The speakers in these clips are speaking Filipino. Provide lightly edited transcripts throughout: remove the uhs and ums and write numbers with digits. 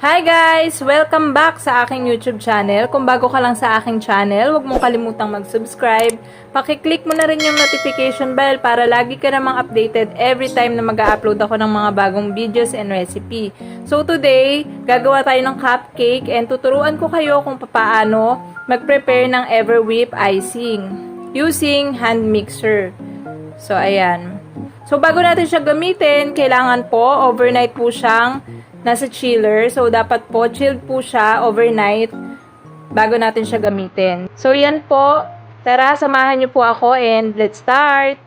Hi guys! Welcome back sa aking YouTube channel. Kung bago ka lang sa aking channel, huwag mong kalimutang mag-subscribe. Pakiclick mo na rin yung notification bell para lagi ka namang updated every time na mag-upload ako ng mga bagong videos and recipe. So today, gagawa tayo ng cupcake and tuturuan ko kayo kung paano mag-prepare ng Everwhip icing using hand mixer. So ayan. So bago natin siya gamitin, kailangan po overnight po siyang nasa chiller. So, dapat po, chilled po siya overnight bago natin siya gamitin. So, yan po. Tara, samahan niyo po ako and let's start!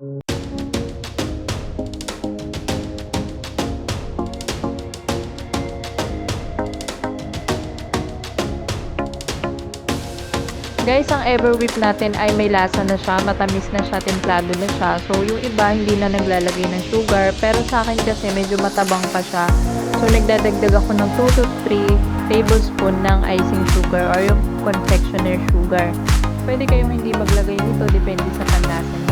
Guys, ang Everwhip natin ay may lasa na siya, matamis na siya, templado na siya. So, yung iba hindi na naglalagay ng sugar, pero sa akin kasi medyo matabang pa siya. So, nagdadagdag ako ng 2 to 3 tablespoon ng icing sugar or yung confectioner sugar. Pwede kayong hindi maglagay nito, depende sa panlasa nyo.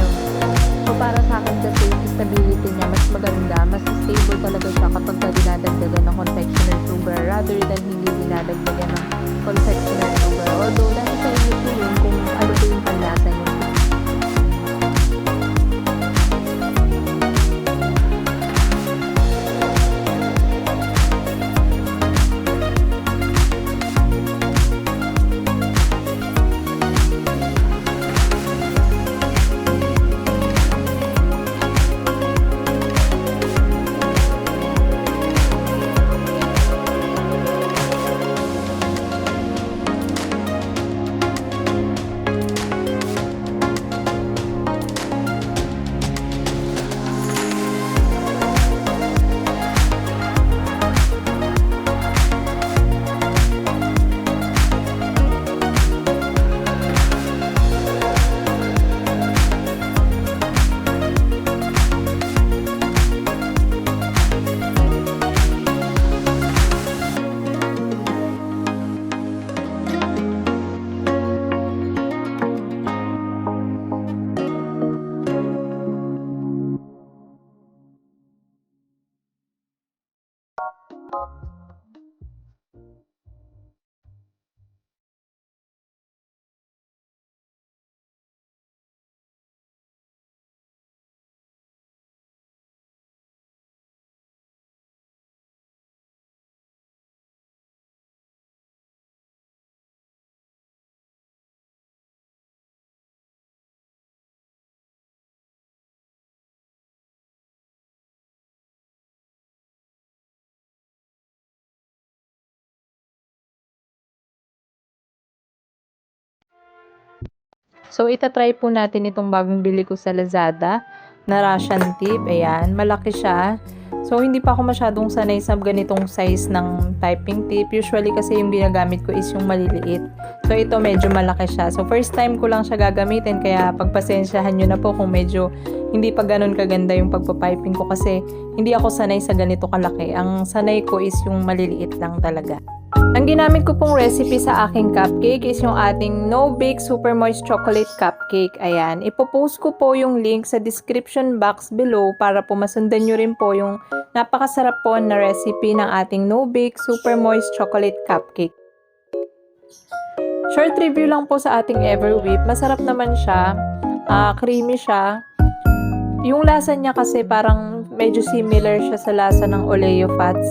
So, para sa akin kasi yung stability niya mas maganda, mas stable talaga siya kapag dinadagdagan ng confectioner sugar rather than hindi dinadagdagan ng confectioner sugar. Although, dahil sa inyo po yun kung ano po yung panlasa nyo. So, itatry po natin itong bagong bili ko sa Lazada na Russian tip. Ayan, malaki siya. So, hindi pa ako masyadong sanay sa ganitong size ng typing tip. Usually kasi yung ginagamit ko is yung maliliit. So, ito medyo malaki siya. So, first time ko lang siya gagamitin. Kaya pagpasensyahan nyo na po kung medyo hindi pa ganun kaganda yung pagpapiping ko. Kasi hindi ako sanay sa ganito kalaki. Ang sanay ko is yung maliliit lang talaga. Ang ginamit ko pong recipe sa aking cupcake is yung ating No Bake Super Moist Chocolate Cupcake. Ayan, ipopost ko po yung link sa description box below para po masundan nyo rin po yung napakasarap po na recipe ng ating No Bake Super Moist Chocolate Cupcake. Short review lang po sa ating Everwhip. Masarap naman siya, creamy siya. Yung lasa niya kasi parang medyo similar siya sa lasa ng Oleo Fats.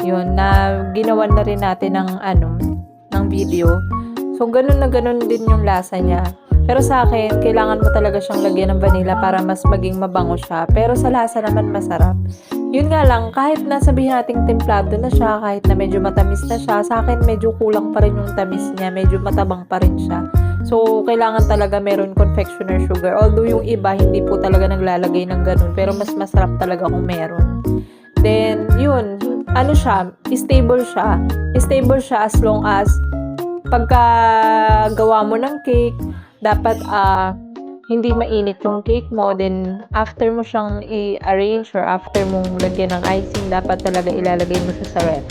Yun, na ginawan na rin natin ng video. So, ganun na ganun din yung lasa niya. Pero sa akin, kailangan mo talaga siyang lagyan ng vanilla para mas maging mabango siya. Pero sa lasa naman masarap. Yun nga lang, kahit nasabihin nating templado na siya, kahit na medyo matamis na siya, sa akin medyo kulang pa rin yung tamis niya. Medyo matabang pa rin siya. So, kailangan talaga meron confectioner sugar. Although yung iba, hindi po talaga naglalagay ng ganun. Pero mas masarap talaga kung meron. Then, yun, stable siya. Stable siya as long as pagka gawa mo ng cake, dapat hindi mainit yung cake mo. Then, after mo siyang i-arrange or after mong lagyan ng icing, dapat talaga ilalagay mo siya sa ref.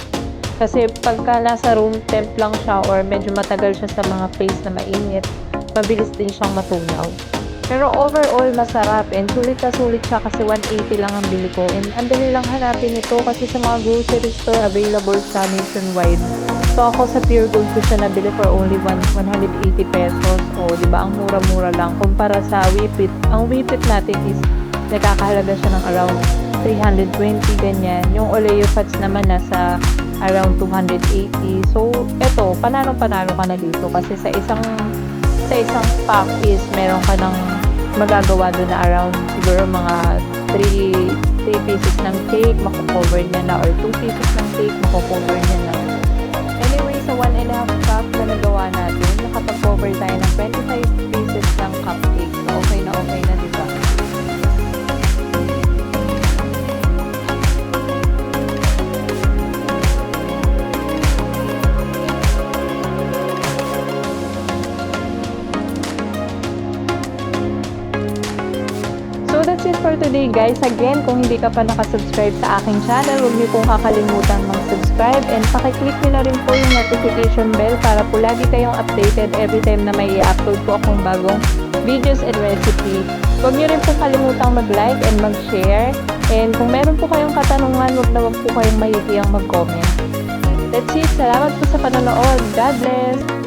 Kasi pagka nasa room temp lang siya or medyo matagal siya sa mga place na mainit, mabilis din siyang matunaw. Pero overall, masarap and sulit na sulit siya kasi 180 lang ang bili ko. And ang dali lang hanapin ito kasi sa mga grocery store available sa nationwide. So ako sa Pure Gold ko siya nabili for only 180 pesos. O, di ba ang mura-mura lang kumpara sa Whippet. Ang Whippet natin is nakakahalaga siya ng around 320 ganyan. Yung Oleo Fats naman nasa around 280. So, eto, panalo-panalo ka na dito kasi sa isang pack is meron ka ng magagawa doon na around siguro mga 3 pieces ng cake, makukover niya na, or 2 pieces ng cake, makukover niya na. Anyway, sa 1.5 cup na nagawa natin, nakapag-cover tayo ng 25 pieces ng cupcake. So, okay na, diba? That's it for today guys. Again, kung hindi ka pa nakasubscribe sa aking channel, huwag niyo pong kakalimutan mag-subscribe and pakiclick niyo na rin po yung notification bell para po lagi kayong updated every time na may i-upload po akong bagong videos and recipe. Huwag niyo rin po kalimutang mag-like and mag-share. And kung meron po kayong katanungan, huwag po kayong mahihiyang mag-comment. That's it. Salamat po sa panonood. God bless!